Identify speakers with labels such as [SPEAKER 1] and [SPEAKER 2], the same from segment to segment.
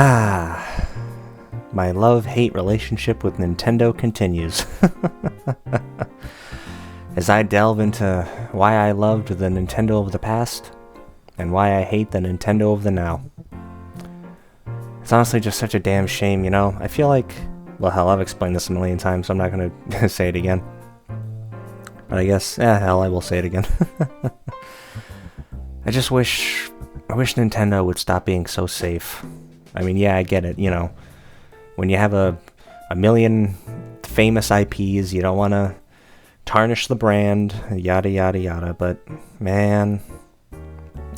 [SPEAKER 1] Ah, my love-hate relationship with Nintendo continues. As I delve into why I loved the Nintendo of the past, and why I hate the Nintendo of the now. It's honestly just such a damn shame, you know? I feel like, well, hell, I've explained this a million times, so I'm not gonna say it again. But I guess, hell, I will say it again. I wish Nintendo would stop being so safe. I mean, yeah, I get it, you know. When you have a million famous IPs, you don't want to tarnish the brand, yada yada yada, but man,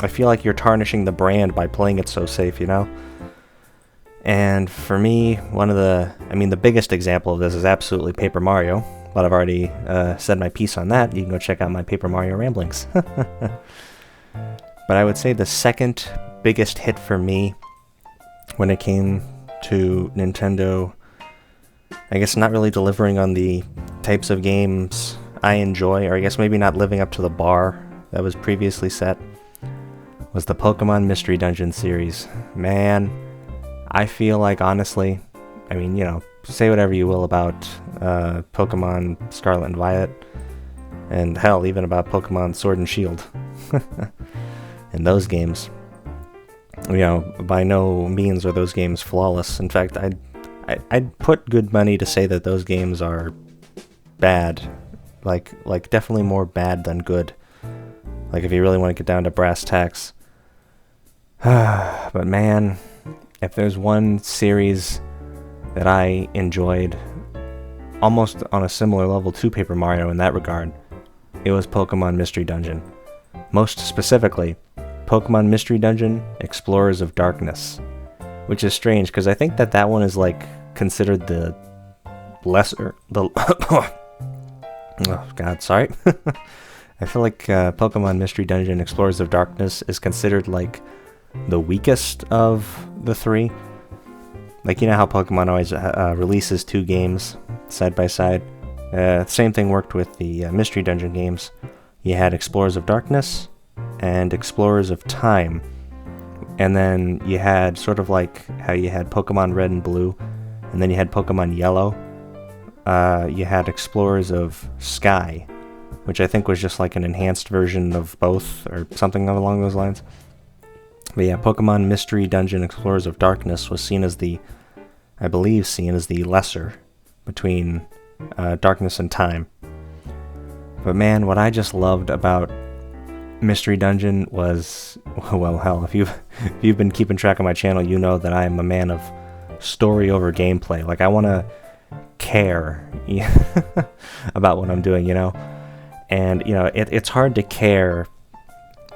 [SPEAKER 1] I feel like you're tarnishing the brand by playing it so safe, you know? And for me, the biggest example of this is absolutely Paper Mario, but I've already said my piece on that. You can go check out my Paper Mario ramblings. But I would say the second biggest hit for me when it came to Nintendo, I guess not really delivering on the types of games I enjoy, or I guess maybe not living up to the bar that was previously set, was the Pokemon Mystery Dungeon series. Man, I feel like, honestly, I mean, you know, say whatever you will about Pokemon Scarlet and Violet, and hell, even about Pokemon Sword and Shield. In those games, you know, by no means are those games flawless. In fact, I'd put good money to say that those games are bad, like definitely more bad than good. Like if you really want to get down to brass tacks. But man, if there's one series that I enjoyed almost on a similar level to Paper Mario in that regard, it was Pokemon Mystery Dungeon. Most specifically, Pokemon Mystery Dungeon Explorers of Darkness, which is strange because I think that one is like considered the lesser, oh god, sorry. I feel like Pokemon Mystery Dungeon Explorers of Darkness is considered like the weakest of the three. Like, you know how Pokemon always releases two games side by side? Same thing worked with the Mystery Dungeon games. You had Explorers of Darkness and Explorers of Time. And then you had sort of like how you had Pokemon Red and Blue, and then you had Pokemon Yellow. You had Explorers of Sky, which I think was just like an enhanced version of both, or something along those lines. But yeah, Pokemon Mystery Dungeon Explorers of Darkness was seen as the lesser between Darkness and Time. But man, what I just loved about Mystery Dungeon was, well, hell, if you've been keeping track of my channel, you know that I'm a man of story over gameplay. Like, I want to care about what I'm doing, you know? And, you know, it's hard to care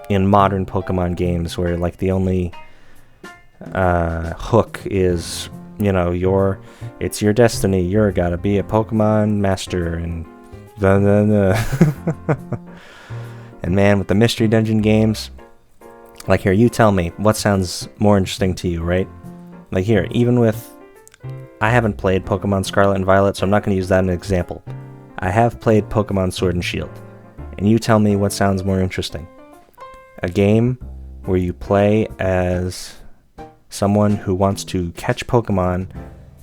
[SPEAKER 1] in modern Pokemon games where, like, the only hook is, you know, it's your destiny, you're gotta be a Pokemon master, and and man, with the Mystery Dungeon games, like, here, you tell me, what sounds more interesting to you, right? Like, here, even with, I haven't played Pokemon Scarlet and Violet, so I'm not going to use that as an example. I have played Pokemon Sword and Shield, and you tell me what sounds more interesting. A game where you play as someone who wants to catch Pokemon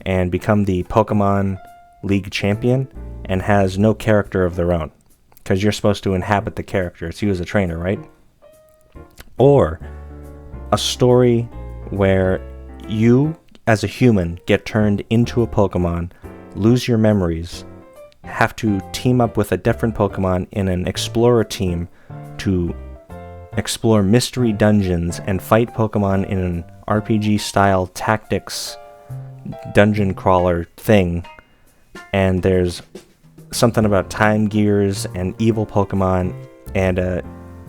[SPEAKER 1] and become the Pokemon League champion and has no character of their own, because you're supposed to inhabit the character. It's you as a trainer, right? Or a story where you, as a human, get turned into a Pokemon, lose your memories, have to team up with a different Pokemon in an explorer team to explore mystery dungeons and fight Pokemon in an RPG-style tactics dungeon crawler thing. And there's something about time gears and evil Pokemon and a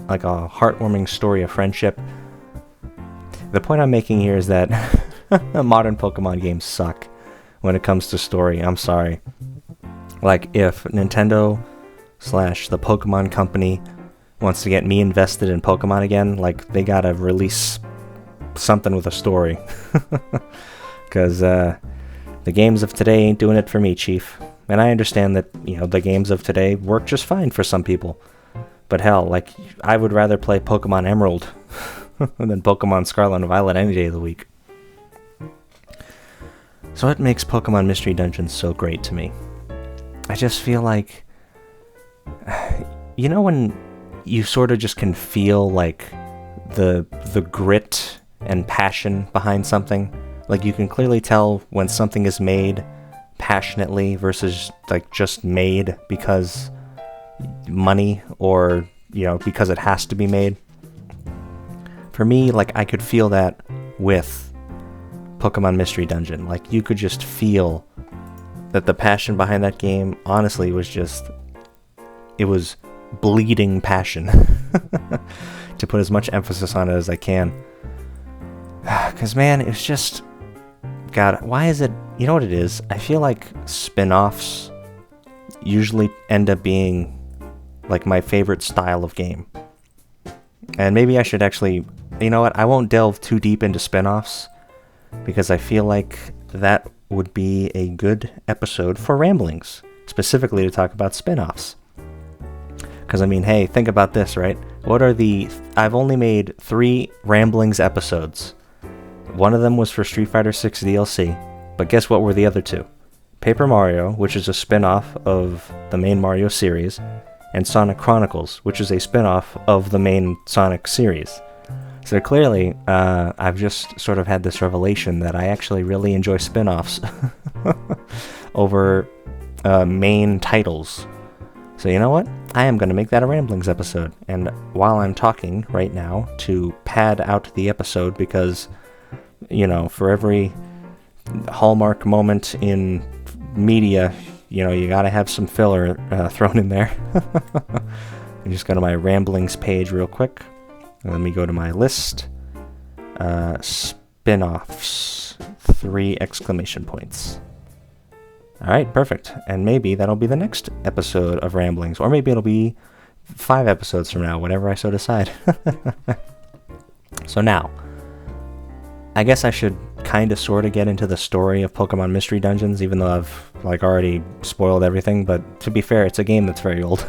[SPEAKER 1] heartwarming story of friendship. The point I'm making here is that modern Pokemon games suck when it comes to story. I'm sorry. Like, if Nintendo / the Pokemon Company wants to get me invested in Pokemon again, like, they gotta release something with a story. Because the games of today ain't doing it for me, Chief. And I understand that, you know, the games of today work just fine for some people. But hell, like, I would rather play Pokemon Emerald than Pokemon Scarlet and Violet any day of the week. So what makes Pokemon Mystery Dungeon so great to me? I just feel like, you know, when you sort of just can feel like the grit and passion behind something. Like, you can clearly tell when something is made passionately versus like just made because money, or, you know, because it has to be made. For me, like, I could feel that with Pokemon Mystery Dungeon. Like, you could just feel that the passion behind that game, honestly, was just, it was bleeding passion. To put as much emphasis on it as I can. Because, man, it's just, God, why is it, you know what it is? I feel like spin-offs usually end up being like my favorite style of game. And maybe I should actually, you know what, I won't delve too deep into spin-offs, because I feel like that would be a good episode for Ramblings, specifically to talk about spin-offs. Because, I mean, hey, think about this, right? I've only made 3 Ramblings episodes. One of them was for Street Fighter 6 DLC, but guess what were the other 2? Paper Mario, which is a spin-off of the main Mario series, and Sonic Chronicles, which is a spin-off of the main Sonic series. So clearly, I've just sort of had this revelation that I actually really enjoy spin-offs over main titles. So you know what? I am going to make that a Ramblings episode. And while I'm talking right now to pad out the episode, because, you know, for every hallmark moment in media, you know, you gotta have some filler thrown in there. I just go to my Ramblings page real quick. Let me go to my list. Spin-offs. 3 exclamation points. Alright, perfect. And maybe that'll be the next episode of Ramblings. Or maybe it'll be 5 episodes from now, whatever I so decide. So now, I guess I should kind of sort of get into the story of Pokemon Mystery Dungeons, even though I've like already spoiled everything, but to be fair, it's a game that's very old.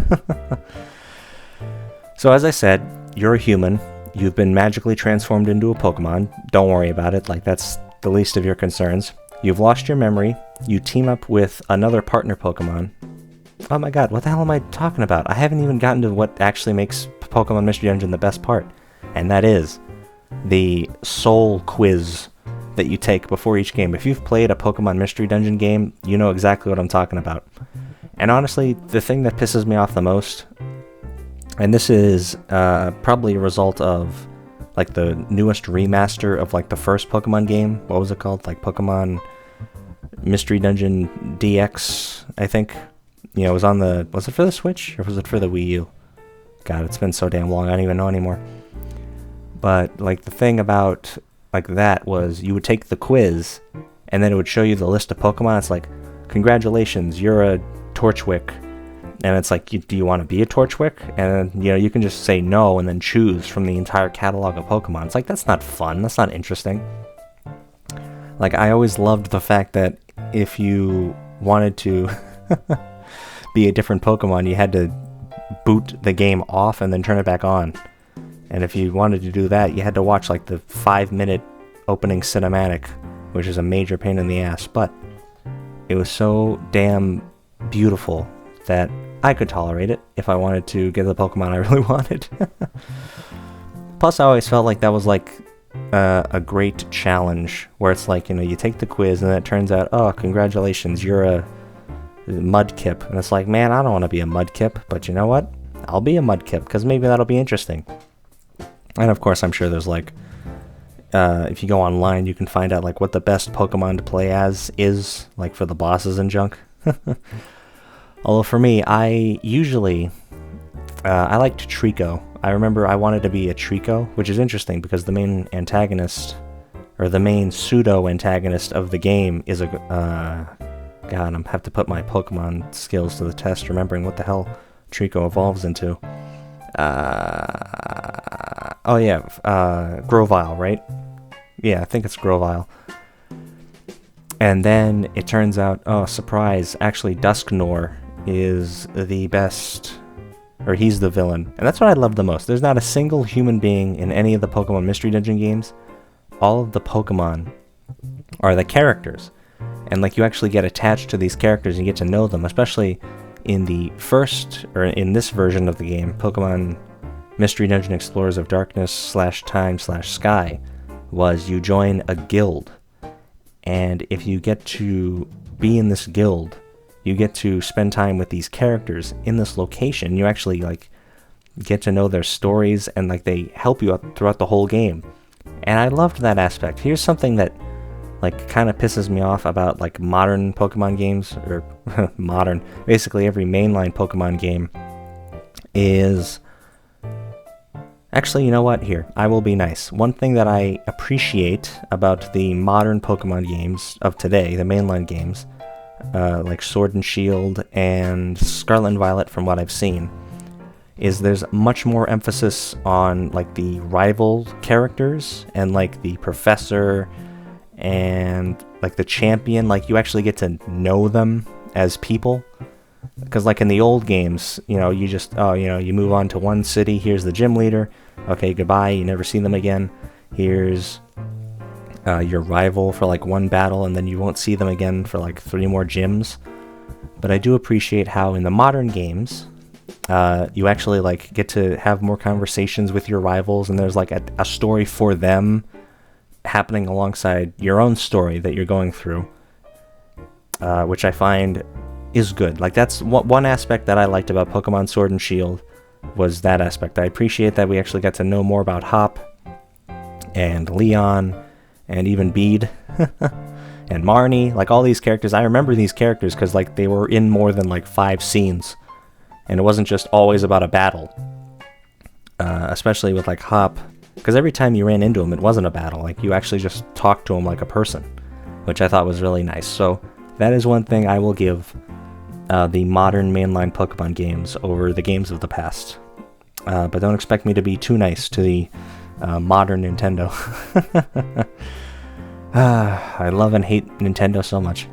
[SPEAKER 1] So as I said, you're a human. You've been magically transformed into a Pokemon. Don't worry about it, like that's the least of your concerns. You've lost your memory. You team up with another partner Pokemon. Oh my god, what the hell am I talking about? I haven't even gotten to what actually makes Pokemon Mystery Dungeon the best part, and that is the soul quiz that you take before each game. If you've played a Pokemon Mystery Dungeon game, you know exactly what I'm talking about. And honestly, the thing that pisses me off the most, and this is probably a result of like the newest remaster of like the first Pokemon game. What was it called? Like Pokemon Mystery Dungeon DX, I think. You know, it was was it for the Switch or was it for the Wii U? God, it's been so damn long, I don't even know anymore. But like the thing about like that was you would take the quiz and then it would show you the list of Pokemon. It's like, congratulations, you're a Torchwick. And it's like, do you want to be a Torchwick? And, you know, you can just say no and then choose from the entire catalog of Pokemon. It's like, that's not fun. That's not interesting. Like, I always loved the fact that if you wanted to be a different Pokemon, you had to boot the game off and then turn it back on. And if you wanted to do that, you had to watch, like, the 5-minute opening cinematic, which is a major pain in the ass. But it was so damn beautiful that I could tolerate it if I wanted to get the Pokemon I really wanted. Plus, I always felt like that was like a great challenge, where it's like, you know, you take the quiz and then it turns out, oh, congratulations, you're a Mudkip. And it's like, man, I don't want to be a Mudkip, but you know what? I'll be a Mudkip, because maybe that'll be interesting. And of course, I'm sure there's like, if you go online, you can find out like what the best Pokemon to play as is, like for the bosses and junk. Although for me, I usually, I liked Trico. I remember I wanted to be a Trico, which is interesting because the main antagonist, or the main pseudo-antagonist of the game is a, God, I have to put my Pokemon skills to the test, remembering what the hell Trico evolves into. Oh yeah, Grovyle, right? Yeah, I think it's Grovyle. And then it turns out, oh, surprise, actually Dusknoir is the best, or he's the villain. And that's what I love the most. There's not a single human being in any of the Pokemon Mystery Dungeon games. All of the Pokemon are the characters. And like you actually get attached to these characters and get to know them, especially in the first, or in this version of the game, Pokemon Mystery Dungeon Explorers of Darkness /Time /Sky, was you join a guild. And if you get to be in this guild, you get to spend time with these characters in this location. You actually like get to know their stories, and like they help you up throughout the whole game. And I loved that aspect. Here's something that like kind of pisses me off about like modern Pokemon games, or basically every mainline Pokemon game is... Actually, you know what? Here, I will be nice. One thing that I appreciate about the modern Pokemon games of today, the mainline games, like Sword and Shield and Scarlet and Violet, from what I've seen, is there's much more emphasis on like the rival characters and like the professor and like the champion. Like you actually get to know them as people. Because like in the old games, you know, you just, you move on to one city, here's the gym leader, okay, goodbye, you never see them again. Here's your rival for like one battle, and then you won't see them again for like 3 more gyms. But I do appreciate how in the modern games, you actually like get to have more conversations with your rivals, and there's like a story for them happening alongside your own story that you're going through, which I find is good. Like that's one aspect that I liked about Pokemon Sword and Shield, was that aspect. I appreciate that we actually got to know more about Hop and Leon and even Bede and Marnie. Like all these characters, I remember these characters because like they were in more than like 5 scenes, and it wasn't just always about a battle. Especially with like Hop, because every time you ran into him, it wasn't a battle. Like you actually just talked to him like a person, which I thought was really nice. So that is one thing I will give the modern mainline Pokemon games over the games of the past. But don't expect me to be too nice to the modern Nintendo. I love and hate Nintendo so much.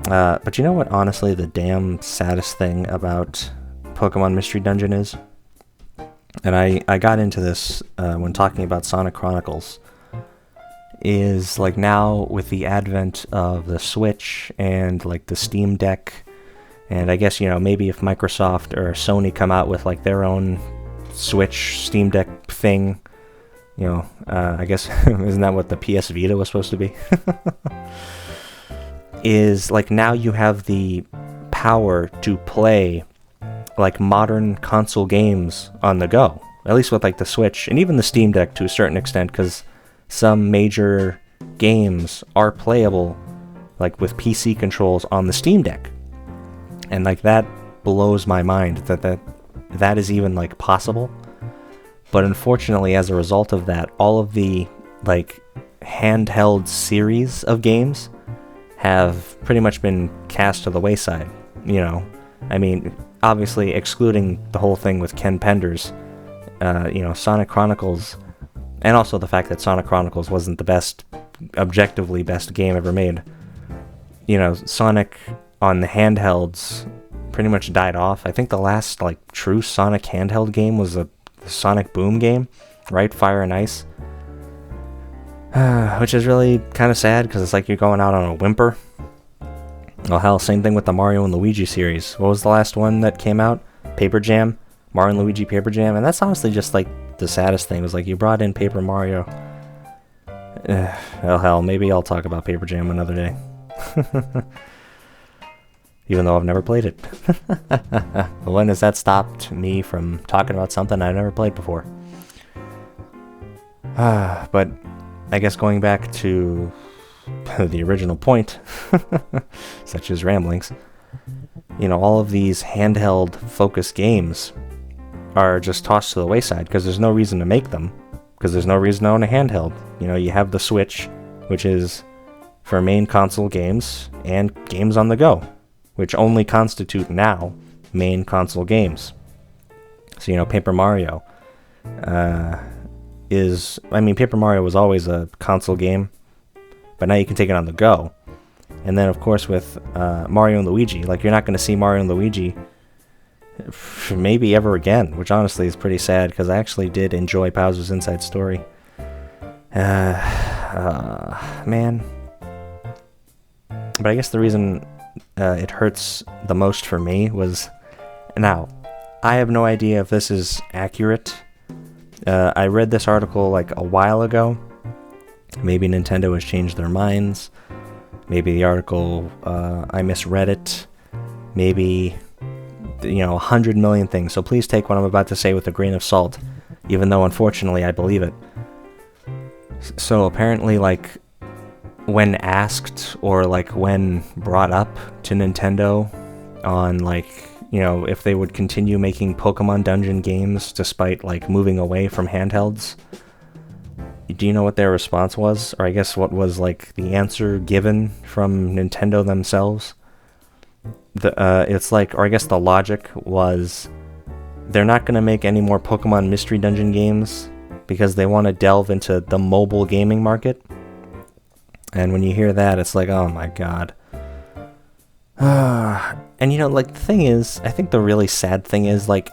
[SPEAKER 1] But you know what, honestly, the damn saddest thing about Pokemon Mystery Dungeon is? And I got into this when talking about Sonic Chronicles, is like now with the advent of the Switch and like the Steam Deck, and I guess, you know, maybe if Microsoft or Sony come out with like their own Switch Steam Deck thing, you know, I guess, isn't that what the PS Vita was supposed to be? Is like now you have the power to play like modern console games on the go, at least with like the Switch and even the Steam Deck to a certain extent, because some major games are playable like with PC controls on the Steam Deck. And like that blows my mind that is even like possible. But unfortunately, as a result of that, all of the like handheld series of games have pretty much been cast to the wayside. You know, I mean, obviously excluding the whole thing with Ken Penders, you know, Sonic Chronicles, and also the fact that Sonic Chronicles wasn't the best, objectively best game ever made. You know, Sonic on the handhelds pretty much died off. I think the last like true Sonic handheld game was the Sonic Boom game, right? Fire and Ice. Which is really kind of sad, because it's like you're going out on a whimper. Well, hell, same thing with the Mario and Luigi series. What was the last one that came out? Paper Jam? Mario and Luigi Paper Jam? And that's honestly just like the saddest thing, was like you brought in Paper Mario. Well, hell, maybe I'll talk about Paper Jam another day. Even though I've never played it. When has that stopped me from talking about something I never played before? But I guess going back to the original point, such as ramblings, you know, all of these handheld focused games are just tossed to the wayside because there's no reason to make them, because there's no reason to own a handheld. You know, you have the Switch, which is for main console games and games on the go, which only constitute now main console games. So, you know, Paper Mario Paper Mario was always a console game, but now you can take it on the go. And then, of course, with Mario and Luigi, like, you're not going to see Mario and Luigi maybe ever again, which honestly is pretty sad, because I actually did enjoy Bowser's Inside Story. Man, But I guess the reason it hurts the most for me was, now, I have no idea if this is accurate. I read this article like a while ago. Maybe Nintendo has changed their minds. Maybe the article, I misread it. Maybe, 100 million things. So please take what I'm about to say with a grain of salt, even though unfortunately I believe it. So apparently, like, when asked or like when brought up to Nintendo on like, if they would continue making Pokemon dungeon games despite like moving away from handhelds, do you know what their response was? Or I guess what was like the answer given from Nintendo themselves? It's like, or I guess the logic was, they're not going to make any more Pokemon Mystery Dungeon games because they want to delve into the mobile gaming market. And when you hear that, it's like, oh my god. And like, the thing is, I think the really sad thing is, like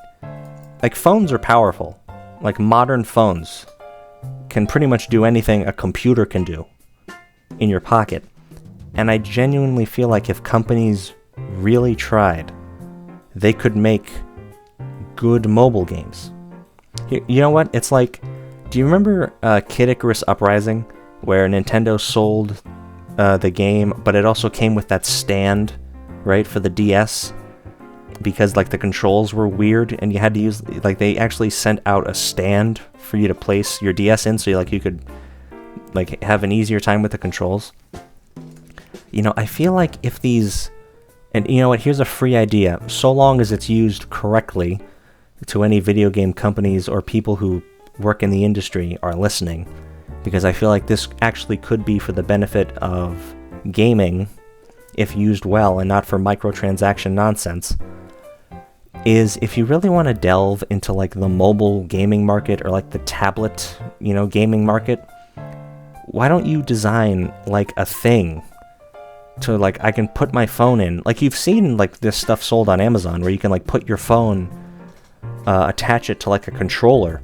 [SPEAKER 1] phones are powerful. Like, modern phones can pretty much do anything a computer can do in your pocket. And I genuinely feel like if companies really tried, they could make good mobile games. You know what? It's like, do you remember Kid Icarus Uprising, where Nintendo sold the game, but it also came with that stand, right, for the DS, because like the controls were weird and you had to use, like, they actually sent out a stand for you to place your DS in, so you could like have an easier time with the controls. I feel like if these, and you know what, here's a free idea, so long as it's used correctly, to any video game companies or people who work in the industry are listening, because I feel like this actually could be for the benefit of gaming if used well and not for microtransaction nonsense, is if you really want to delve into like the mobile gaming market or like the tablet, gaming market, why don't you design like a thing to like, I can put my phone in, like you've seen like this stuff sold on Amazon where you can like put your phone, attach it to like a controller,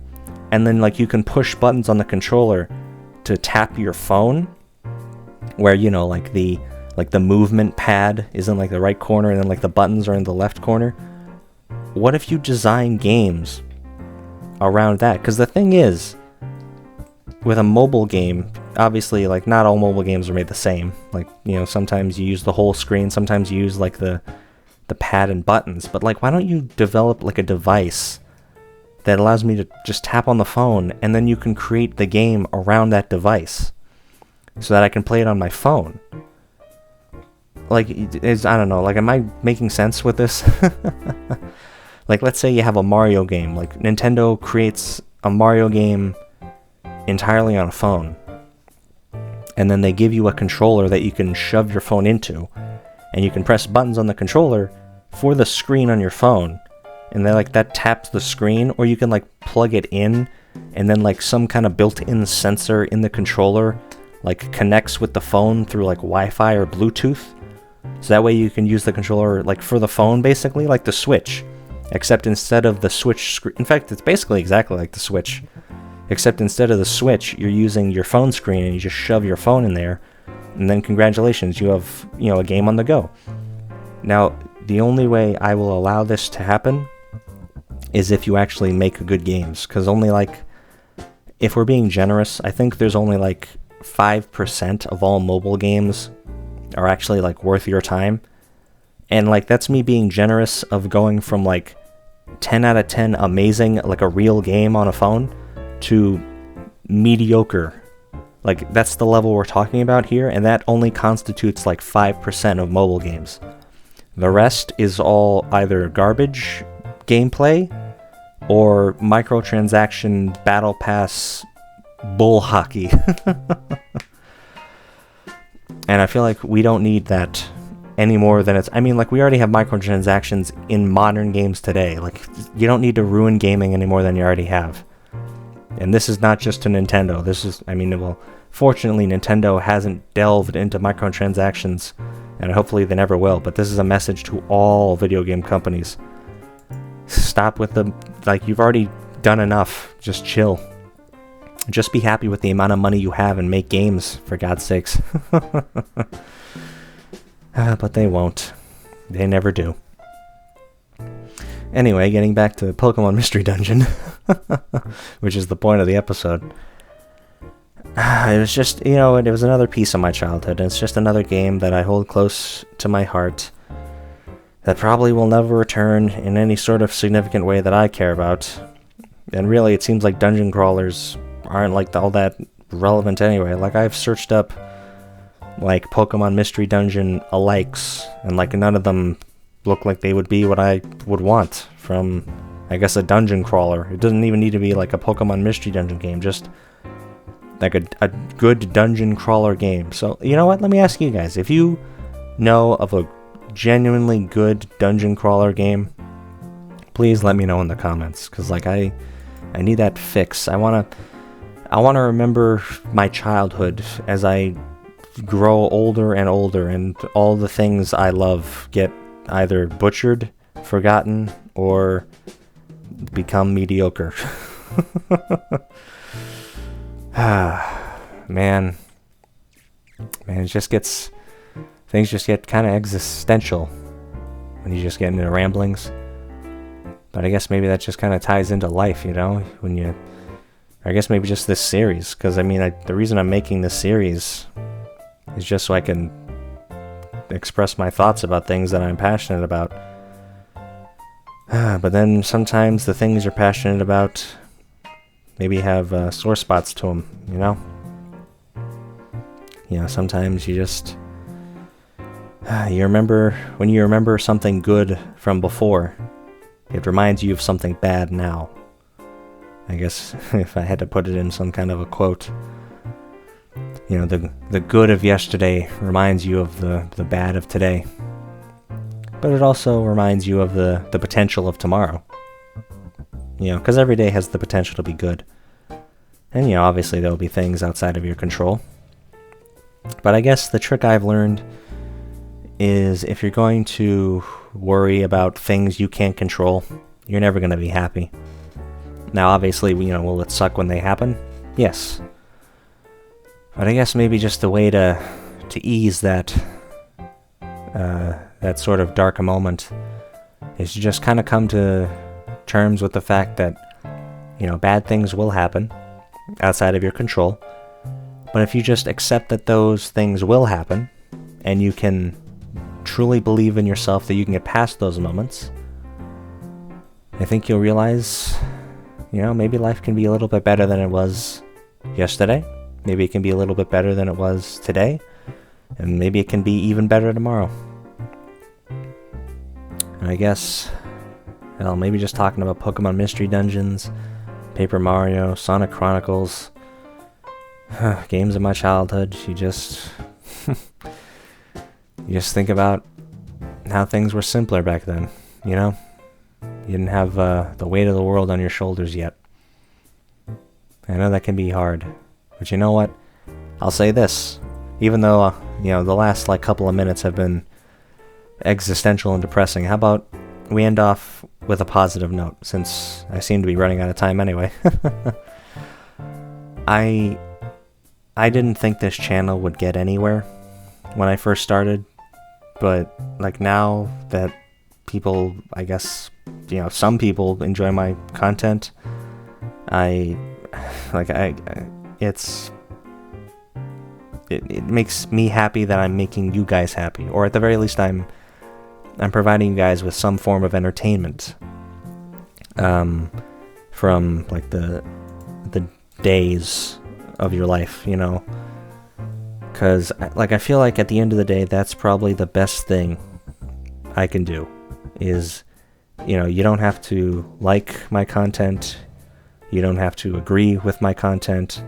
[SPEAKER 1] and then like you can push buttons on the controller to tap your phone, where like the movement pad is in like the right corner and then like the buttons are in the left corner. What if you design games around that? Because the thing is, with a mobile game, obviously like not all mobile games are made the same. Like, sometimes you use the whole screen, sometimes you use like the pad and buttons, but like, why don't you develop like a device that allows me to just tap on the phone, and then you can create the game around that device so that I can play it on my phone? Like, I don't know, like, am I making sense with this? Like, let's say you have a Mario game, like Nintendo creates a Mario game entirely on a phone, and then they give you a controller that you can shove your phone into, and you can press buttons on the controller for the screen on your phone, and then like that taps the screen, or you can like plug it in, and then like some kind of built-in sensor in the controller like connects with the phone through like Wi-Fi or Bluetooth, so that way you can use the controller like for the phone, basically like the Switch, except instead of the Switch screen, in fact it's basically exactly like the Switch, except instead of the Switch you're using your phone screen and you just shove your phone in there, and then congratulations, you have a game on the go. Now, the only way I will allow this to happen is if you actually make good games, because only like, if we're being generous, I think there's only like 5% of all mobile games are actually like worth your time, and like that's me being generous of going from like 10 out of 10 amazing, like a real game on a phone, to mediocre. Like, that's the level we're talking about here, and that only constitutes like 5% of mobile games. The rest is all either garbage gameplay or microtransaction battle pass bull hockey. And I feel like we don't need that any more than it's, I mean, like, we already have microtransactions in modern games today. Like, you don't need to ruin gaming any more than you already have. And this is not just to Nintendo. This is, I mean, well, fortunately Nintendo hasn't delved into microtransactions, and hopefully they never will, but this is a message to all video game companies. Stop with the, like, you've already done enough. Just chill. Just be happy with the amount of money you have and make games, for God's sakes. But they won't. They never do. Anyway, getting back to Pokemon Mystery Dungeon, which is the point of the episode. It was just, it was another piece of my childhood. And it's just another game that I hold close to my heart that probably will never return in any sort of significant way that I care about. And really, it seems like dungeon crawlers aren't like all that relevant anyway. Like, I've searched up like Pokemon Mystery Dungeon alikes, and like none of them look like they would be what I would want from, I guess, a dungeon crawler. It doesn't even need to be like a Pokemon Mystery Dungeon game, just like a good dungeon crawler game. So, you know what? Let me ask you guys, if you know of a genuinely good dungeon crawler game, please let me know in the comments, because like I need that fix. I want to remember my childhood as I grow older and older, and all the things I love get either butchered, forgotten, or become mediocre. Man, it just gets, things just get kind of existential when you just get into ramblings. But I guess maybe that just kind of ties into life, when you, I guess maybe just this series, because I mean, the reason I'm making this series is just so I can express my thoughts about things that I'm passionate about. But then sometimes the things you're passionate about maybe have sore spots to them, sometimes you just, when you remember something good from before, it reminds you of something bad now. I guess if I had to put it in some kind of a quote, the good of yesterday reminds you of the bad of today. But it also reminds you of the potential of tomorrow. Because every day has the potential to be good. And, obviously there will be things outside of your control. But I guess the trick I've learned is if you're going to worry about things you can't control, you're never going to be happy. Now, obviously, will it suck when they happen? Yes. But I guess maybe just the way to ease that sort of dark moment is to just kind of come to terms with the fact that, bad things will happen outside of your control. But if you just accept that those things will happen, and you can truly believe in yourself that you can get past those moments, I think you'll realize, maybe life can be a little bit better than it was yesterday. Maybe it can be a little bit better than it was today. And maybe it can be even better tomorrow. And I guess, maybe just talking about Pokemon Mystery Dungeons, Paper Mario, Sonic Chronicles, games of my childhood, you just think about how things were simpler back then, You didn't have the weight of the world on your shoulders yet. I know that can be hard. But you know what? I'll say this. Even though, the last couple of minutes have been existential and depressing, how about we end off with a positive note, since I seem to be running out of time anyway. I didn't think this channel would get anywhere when I first started, but now that people, I guess, some people enjoy my content, it makes me happy that I'm making you guys happy, or at the very least I'm providing you guys with some form of entertainment from the days of your life, because I feel like at the end of the day that's probably the best thing I can do is, you don't have to like my content, you don't have to agree with my content,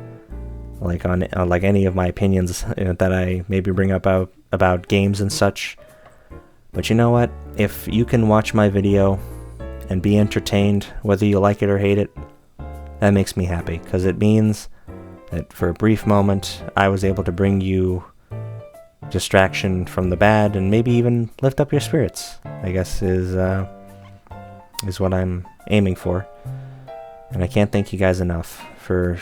[SPEAKER 1] on any of my opinions that I maybe bring up about games and such. But you know what? If you can watch my video and be entertained, whether you like it or hate it, that makes me happy, because it means that for a brief moment I was able to bring you distraction from the bad and maybe even lift up your spirits, I guess is what I'm aiming for. And I can't thank you guys enough for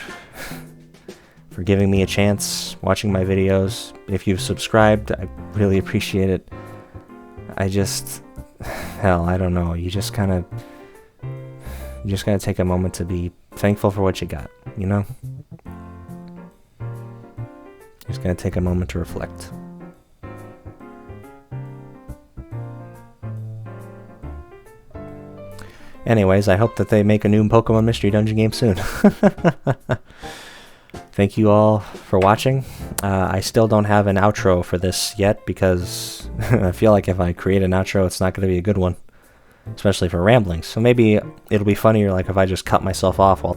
[SPEAKER 1] for giving me a chance, watching my videos. If you've subscribed, I really appreciate it. I just, hell, I don't know. You just gotta take a moment to be thankful for what you got, you know? Just gotta take a moment to reflect. Anyways, I hope that they make a new Pokemon Mystery Dungeon game soon. Thank you all for watching. I still don't have an outro for this yet because I feel like if I create an outro, it's not going to be a good one, especially for rambling. So maybe it'll be funnier like if I just cut myself off while